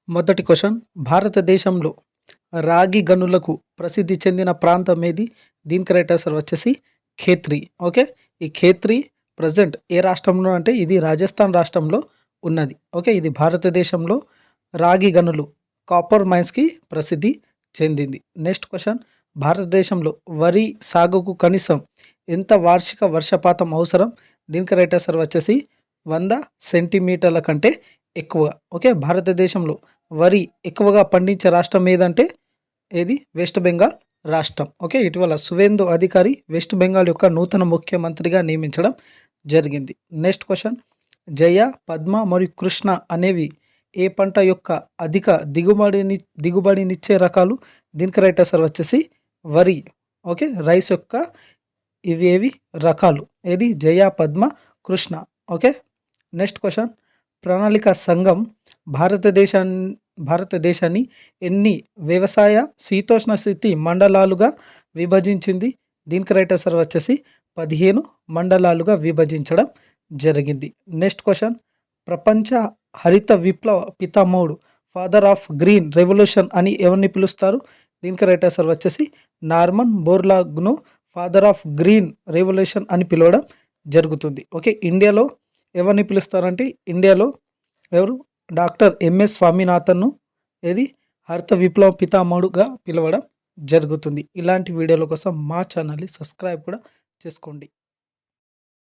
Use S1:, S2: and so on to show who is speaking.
S1: మొదటి క్వశ్చన్, భారతదేశంలో రాగి గనులకు ప్రసిద్ధి చెందిన ప్రాంతం ఏది? దీనికి రైట్ ఆన్సర్ వచ్చేసి ఖేత్రి. ఓకే, ఈ ఖేత్రి ప్రజెంట్ ఏ రాష్ట్రంలో అంటే ఇది రాజస్థాన్ రాష్ట్రంలో ఉన్నది. ఓకే, ఇది భారతదేశంలో రాగి గనులు కాపర్ మైన్స్కి ప్రసిద్ధి చెందింది. నెక్స్ట్ క్వశ్చన్, భారతదేశంలో వరి సాగుకు కనీసం ఎంత వార్షిక వర్షపాతం అవసరం? దీనికి రైట్ ఆన్సర్ వచ్చేసి 100 సెంటీమీటర్ల కంటే ఎక్కువ. ఓకే, భారతదేశంలో వరి ఎక్కువగా పండించే రాష్ట్రం ఏదంటే ఏది? వెస్ట్ బెంగాల్ రాష్ట్రం. ఓకే, ఇటీవల సువేందు అధికారి వెస్ట్ బెంగాల్ యొక్క నూతన ముఖ్యమంత్రిగా నియమించడం జరిగింది. నెక్స్ట్ క్వశ్చన్, జయ, పద్మ మరియు కృష్ణ అనేవి ఏ పంట యొక్క అధిక దిగుబడినిచ్చే రకాలు? దీనికి రైట్ ఆన్సర్ వచ్చేసి వరి. ఓకే, రైస్ యొక్క ఏవి రకాలు? ఏది? Jaya, Padma, Krishna. Okay, next question, ప్రణాళిక సంఘం భారతదేశాన్ని ఎన్ని వ్యవసాయ శీతోష్ణ స్థితి మండలాలుగా విభజించింది? దీనికి రైట్ ఆన్సర్ వచ్చేసి 15 మండలాలుగా విభజించడం జరిగింది. నెక్స్ట్ క్వశ్చన్, ప్రపంచ హరిత విప్లవ పితామహుడు, ఫాదర్ ఆఫ్ గ్రీన్ రెవల్యూషన్ అని ఎవరిని పిలుస్తారు? దీనికి రైట్ ఆన్సర్ వచ్చేసి నార్మన్ బోర్లాగ్ను ఫాదర్ ఆఫ్ గ్రీన్ రెవల్యూషన్ అని పిలవడం జరుగుతుంది. ఓకే, ఇండియాలో ఎవరిని పిలుస్తారంటే ఇండియాలో ఎవరు? డాక్టర్ ఎంఎస్ స్వామినాథన్ను ఏది హరిత విప్లవ పితామహుడుగా పిలవడం జరుగుతుంది. ఇలాంటి వీడియోల కోసం మా ఛానల్ని సబ్స్క్రైబ్ కూడా చేసుకోండి.